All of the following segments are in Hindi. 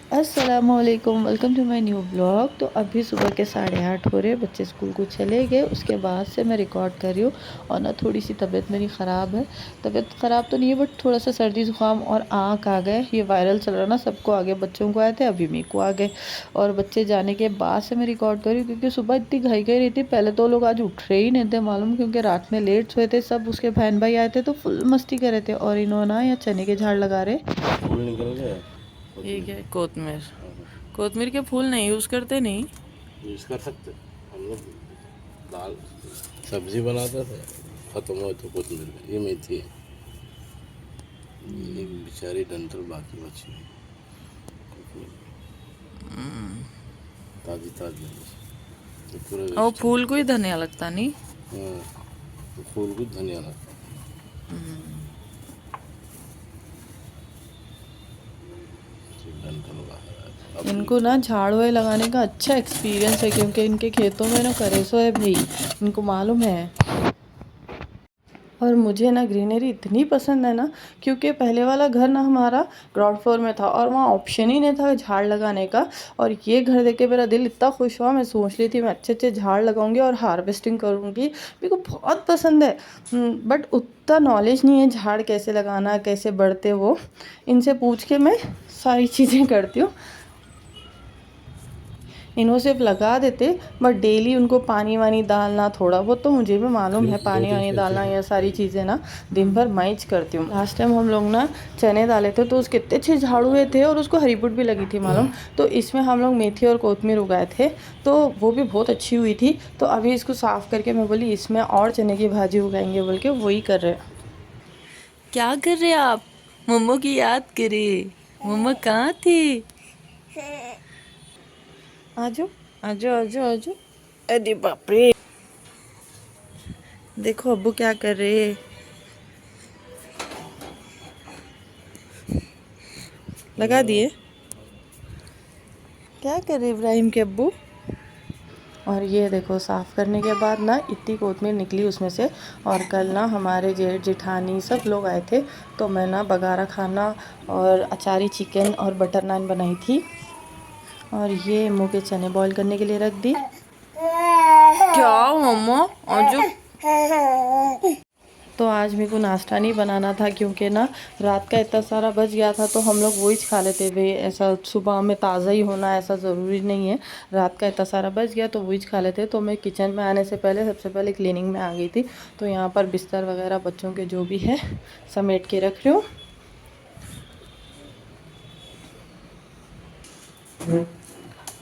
अस्सलामुअलैकुम, welcome to my new blog. तो अभी सुबह के 8:30 हो रहे, बच्चे स्कूल को चले गए। उसके बाद से मैं रिकॉर्ड कर रही हूँ। और ना थोड़ी सी तबीयत मेरी ख़राब है। तबीयत ख़राब तो नहीं है, बट थोड़ा सा सर्दी ज़ुकाम और आँख आ गए। ये वायरल चल रहा ना, सबको आ गए, बच्चों को आए थे, अभी मेरे को आ गए। और बच्चे जाने के बाद से मैं रिकॉर्ड कर रही हूँ, क्योंकि सुबह इतनी घाई घाई रही थी। पहले तो लोग आज उठ रहे ही नहीं थे मालूम, क्योंकि रात में लेट सोए थे सब। उसके बहन भाई आए थे तो फुल मस्ती कर रहे थे। और इन्होंने ना यहाँ चने के झाड़ लगा रहे। फूल निकल गए। ये क्या है? कोतमीर। हाँ, कोतमीर के फूल नहीं यूज़ करते नहीं। यूज़ कर सकते। हम लोग दाल सब्जी बनाते थे, खत्म हो तो कोथिमीर। ये मेथी है, ये एक बेचारी डंठल बाकी बची है। कोथिमीर ताज़ी ताज़ी ये पूरे और वेस्ट है। फूल को ही धनिया लगता नहीं। हाँ, तो फूल को धनिया लगता है, डंठल बाहर आया। अब इनको ना झाड़ वाड़ लगाने का अच्छा एक्सपीरियंस है, क्योंकि इनके खेतों में ना करेसो है भाई। इनको मालूम है। और मुझे ना ग्रीनरी इतनी पसंद है ना, क्योंकि पहले वाला घर ना हमारा ग्राउंड फ्लोर में था और वहाँ ऑप्शन ही नहीं था झाड़ लगाने का। और ये घर देख के मेरा दिल इतना खुश हुआ। मैं सोच रही थी मैं अच्छे अच्छे झाड़ लगाऊंगी और हार्वेस्टिंग करूंगी। मेरे को बहुत पसंद है। बट उतना नॉलेज नहीं है झाड़ कैसे लगाना, कैसे बढ़ते वो। इनसे पूछ के मैं सारी चीज़ें करती हूँ। इन्हों सिर्फ लगा देते, बट डेली उनको पानी वानी डालना थोड़ा बहुत तो मुझे भी मालूम है। दो पानी दिन वानी से ऐसे डालना, ही ये सारी चीज़ें ना दिन भर मैं ही करती हूँ। लास्ट टाइम हम लोग ना चने डाले थे तो उसके इतने अच्छे झाड़ हुए थे, और उसको हरी बुट भी लगी थी मालूम। तो इसमें हम लोग मेथी और कोतमीर उगाए थे, तो वो भी बहुत अच्छी हुई थी। तो अभी इसको साफ़ करके मैं बोली इसमें और चने की भाजी उगाएंगे, बोल के वही कर रहे हैं। क्या कर रहे आप? मम्मा की याद करे। मम्मा कहाँ थे? आजो आजो आजो आजो। अरे बाप रे, देखो अब्बू क्या कर रहे हैं। लगा दिए। क्या कर रहे इब्राहिम के अब्बू? और ये देखो साफ़ करने के बाद ना इतनी कोतमीर निकली उसमें से। और कल ना हमारे जेठ जेठानी सब लोग आए थे, तो मैं ना बघारा खाना और अचारी चिकन और बटर नान बनाई थी। और ये मुँह के चने बॉईल करने के लिए रख दी। क्या मम्मा आजो। तो आज मेरे को नाश्ता नहीं बनाना था, क्योंकि ना रात का इतना सारा बच गया था, तो हम लोग वही खा लेते भाई। ऐसा सुबह में ताज़ा ही होना ऐसा ज़रूरी नहीं है। रात का इतना सारा बच गया तो वही खा लेते। तो मैं किचन में आने से पहले सबसे पहले क्लीनिंग में आ गई थी। तो यहाँ पर बिस्तर वगैरह बच्चों के जो भी है समेट के रख रही हूँ।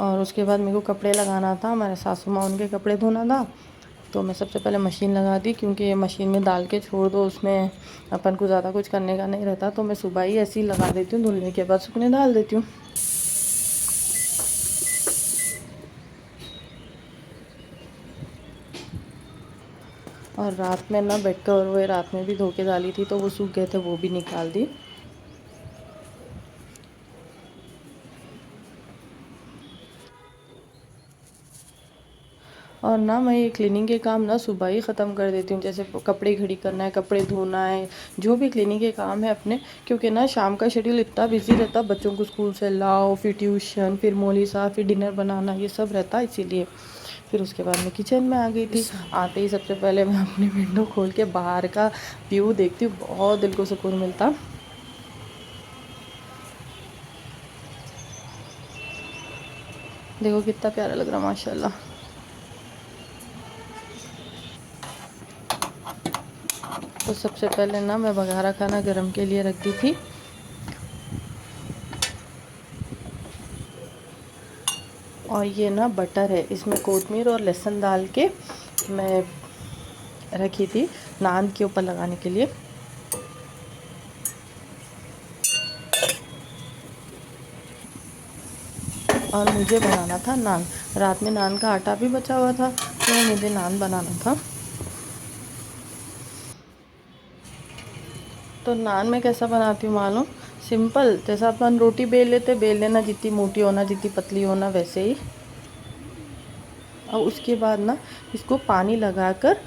और उसके बाद मेरे को कपड़े लगाना था, हमारे सासू माँ उनके कपड़े धोना था। तो मैं सबसे पहले मशीन लगा दी, क्योंकि ये मशीन में डाल के छोड़ दो, उसमें अपन को ज़्यादा कुछ करने का नहीं रहता। तो मैं सुबह ही ऐसे ही लगा देती हूँ, धुलने के बाद सूखने डाल देती हूँ। और रात में ना बेड कवर हुए रात में भी धो के डाली थी, तो वो सूख गए थे, वो भी निकाल दी। और ना मैं ये क्लीनिंग के काम ना सुबह ही ख़त्म कर देती हूँ। जैसे कपड़े घड़ी करना है, कपड़े धोना है, जो भी क्लीनिंग के काम है अपने। क्योंकि ना शाम का शेड्यूल इतना बिजी रहता, बच्चों को स्कूल से लाओ, फिर ट्यूशन, फिर मोलिसा, फिर डिनर बनाना, ये सब रहता इसीलिए। फिर उसके बाद मैं किचन में आ गई थी। आते ही सबसे पहले मैं अपनी विंडो खोल के बाहर का व्यू देखती हूँ, बहुत दिल को सुकून मिलता। देखो कितना प्यारा लग रहा माशाल्लाह। तो सबसे पहले ना मैं बघारा खाना गरम के लिए रख दी थी। और ये ना बटर है, इसमें कोतमीर और लहसुन डाल के मैं रखी थी नान के ऊपर लगाने के लिए। और मुझे बनाना था नान। रात में नान का आटा भी बचा हुआ था, तो मुझे नान बनाना था। तो नान मैं कैसा बनाती हूँ मालूम? सिंपल, जैसा अपन रोटी बेल लेते, बेल लेना, जितनी मोटी होना जितनी पतली होना वैसे ही। और उसके बाद ना इसको पानी लगाकर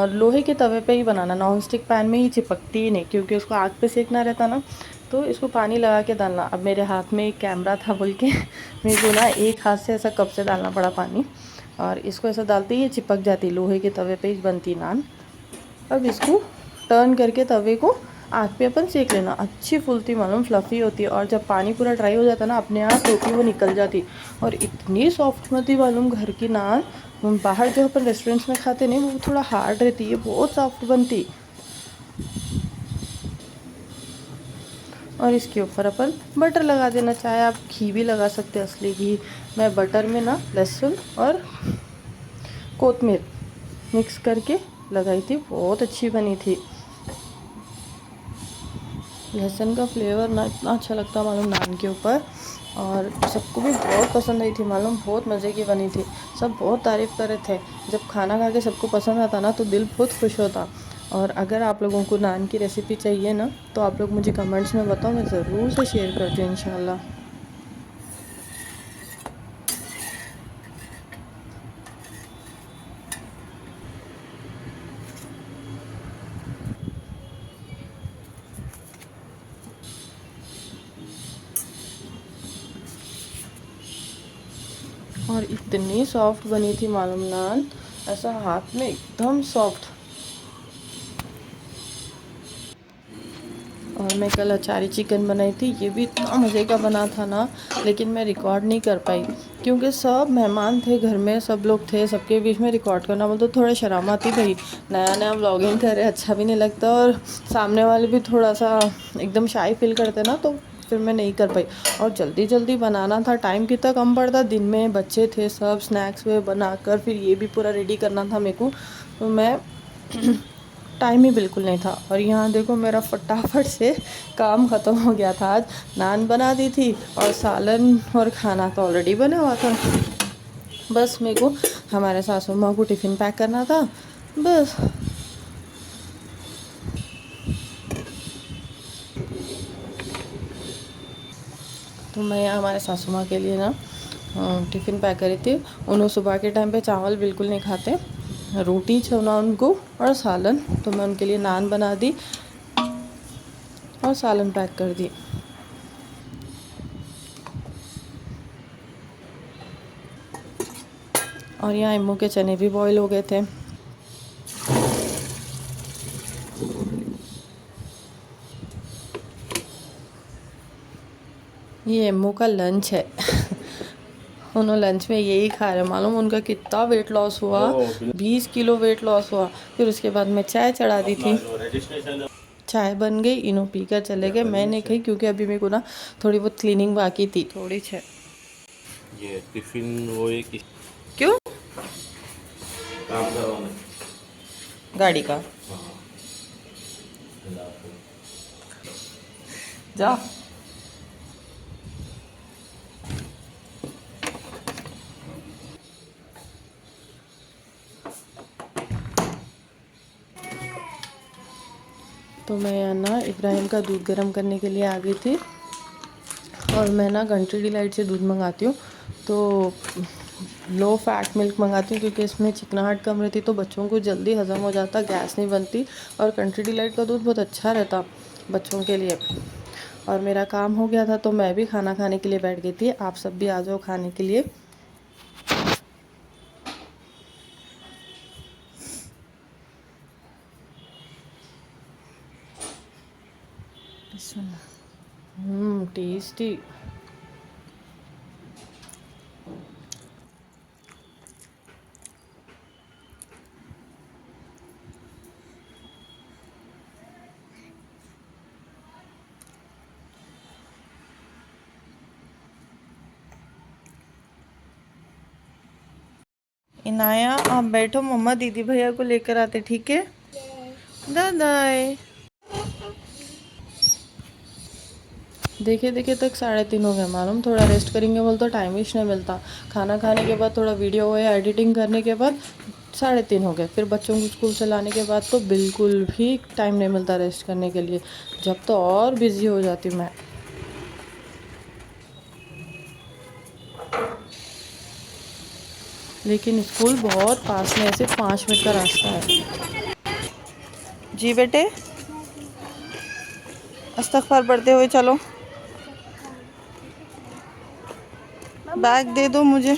लोहे के तवे पे ही बनाना, नॉन स्टिक पैन में ही चिपकती ही नहीं, क्योंकि उसको आग पे सेकना रहता ना। तो इसको पानी लगा के डालना। अब मेरे हाथ में एक कैमरा था बोल के मेरे को ना एक हाथ से ऐसा कप से डालना पड़ा पानी, और इसको ऐसा डालते ही ये चिपक जाती, लोहे के तवे पे ही बनती नान। अब इसको टर्न करके तवे को आग पे अपन सेक लेना, अच्छी फूलती मालूम, फ्लफ़ी होती है। और जब पानी पूरा ड्राई हो जाता है ना, अपने आप रोटी वो निकल जाती, और इतनी सॉफ्ट बनती मालूम घर की नान। बाहर जो अपन रेस्टोरेंट्स में खाते नहीं, वो थोड़ा हार्ड रहती है, बहुत सॉफ्ट बनती। और इसके ऊपर अपन बटर लगा देना, चाहे आप घी भी लगा सकते हैं, असली घी। मैं बटर में ना लहसुन और कोतमीर मिक्स करके लगाई थी, बहुत अच्छी बनी थी। लहसुन का फ्लेवर ना इतना अच्छा लगता मालूम नान के ऊपर, और सबको भी बहुत पसंद आई थी मालूम, बहुत मज़े की बनी थी। सब बहुत तारीफ़ कर रहे थे। जब खाना खा के सबको पसंद आता ना तो दिल बहुत खुश होता। और अगर आप लोगों को नान की रेसिपी चाहिए ना, तो आप लोग मुझे कमेंट्स में बताओ, मैं ज़रूर से शेयर करती हूँ इंशाल्लाह। और इतनी सॉफ्ट बनी थी मालूम नान, ऐसा हाथ में एकदम सॉफ्ट। और मैं कल अचारी चिकन बनाई थी, ये भी इतना मज़े का बना था ना, लेकिन मैं रिकॉर्ड नहीं कर पाई क्योंकि सब मेहमान थे घर में, सब लोग थे, सबके बीच में रिकॉर्ड करना बोलते तो थोड़ा शर्म आती भाई। नया नया व्लॉगिंग करे, अच्छा भी नहीं लगता, और सामने वाले भी थोड़ा सा एकदम शाई फील करते ना, तो फिर मैं नहीं कर पाई। और जल्दी जल्दी बनाना था, टाइम कितना कम पड़ता, दिन में बच्चे थे, सब स्नैक्स वे बनाकर फिर ये भी पूरा रेडी करना था मेरे को, तो मैं टाइम ही बिल्कुल नहीं था। और यहाँ देखो मेरा फटाफट से काम ख़त्म हो गया था। आज नान बना दी थी और सालन और खाना तो ऑलरेडी बना हुआ था, बस मेरे को हमारे सासू माँ को टिफ़िन पैक करना था बस। तो मैं यहाँ हमारे सासू माँ के लिए ना टिफ़िन पैक करी थी। उन्होंने सुबह के टाइम पे चावल बिल्कुल नहीं खाते, रोटी छोना उनको और सालन, तो मैं उनके लिए नान बना दी और सालन पैक कर दी। और यहाँ इम्मू के चने भी बॉईल हो गए थे। ये इम्मू का लंच है उन्होंने लंच में यही खा रहे, मालूम उनका कितना वेट लॉस हुआ, 20 किलो वेट लॉस हुआ। फिर उसके बाद मैं चाय चढ़ा दी थी, चाय बन गई, इन्हों पी कर चले गए, मैं नहीं खाई क्योंकि अभी मेरे को ना थोड़ी बहुत क्लीनिंग बाकी थी, थोड़ी है। ये टिफिन वो एक क्यों काम करवाना गाड़ी का जा। तो मैं ना इब्राहिम का दूध गर्म करने के लिए आ गई थी, और मैं ना कंट्री डिलाइट से दूध मंगाती हूँ, तो लो फैट मिल्क मंगाती हूँ क्योंकि इसमें चिकनाहट कम रहती, तो बच्चों को जल्दी हज़म हो जाता, गैस नहीं बनती, और कंट्री डिलाइट का दूध बहुत अच्छा रहता बच्चों के लिए। और मेरा काम हो गया था तो मैं भी खाना खाने के लिए बैठ गई थी। आप सब भी आ जाओ खाने के लिए। टेस्टी। इनाया आप बैठो, मम्मा दीदी भैया को लेकर आते, ठीक है दादाई। देखे देखे तक 3:30 हो गए मालूम, थोड़ा रेस्ट करेंगे बोल तो टाइम ही नहीं मिलता। खाना खाने के बाद थोड़ा वीडियो या एडिटिंग करने के बाद 3:30 हो गए, फिर बच्चों को स्कूल से लाने के बाद तो बिल्कुल भी टाइम नहीं मिलता रेस्ट करने के लिए, जब तो और बिज़ी हो जाती हूँ मैं। लेकिन स्कूल बहुत पास में है, सिर्फ 5 मिनट का रास्ता है। जी बेटे, इस्तग़फ़ार पढ़ते हुए चलो। बैग दे दो मुझे।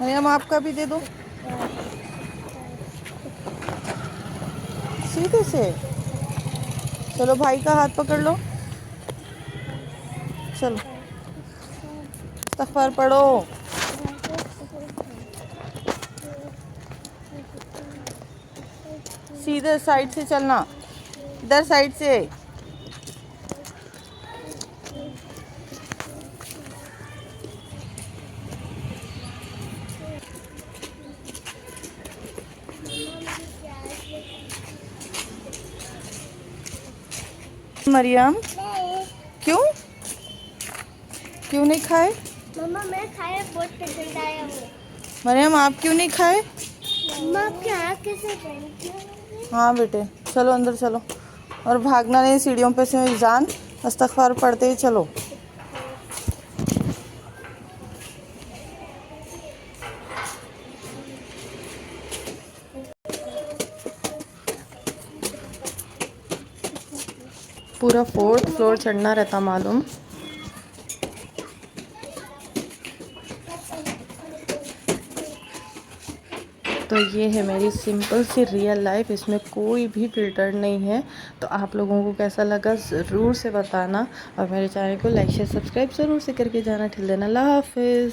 मरियम आपका भी दे दो सीधे से। चलो भाई का हाथ पकड़ लो, चलो इस्तग़फ़ार पढ़ो। सीधे साइड से चलना, इधर साइड से। मरियम क्यों क्यों नहीं खाए? मम्मा मैं खाया, बहुत पसंद आया वो। मरियम आप क्यों नहीं खाए? मम्मा आपके हाथ कैसे पहनती हो? हाँ बेटे चलो अंदर चलो, और भागना नहीं सीढ़ियों पे से जान, इस्तग़फ़ार पढ़ते ही चलो। पूरा 4th फ्लोर चढ़ना रहता मालूम। तो ये है मेरी सिंपल सी रियल लाइफ, इसमें कोई भी फ़िल्टर नहीं है। तो आप लोगों को कैसा लगा ज़रूर से बताना, और मेरे चैनल को लाइक शेयर सब्सक्राइब ज़रूर से करके जाना। ठिल देना, अल्लाह हाफ़िज़।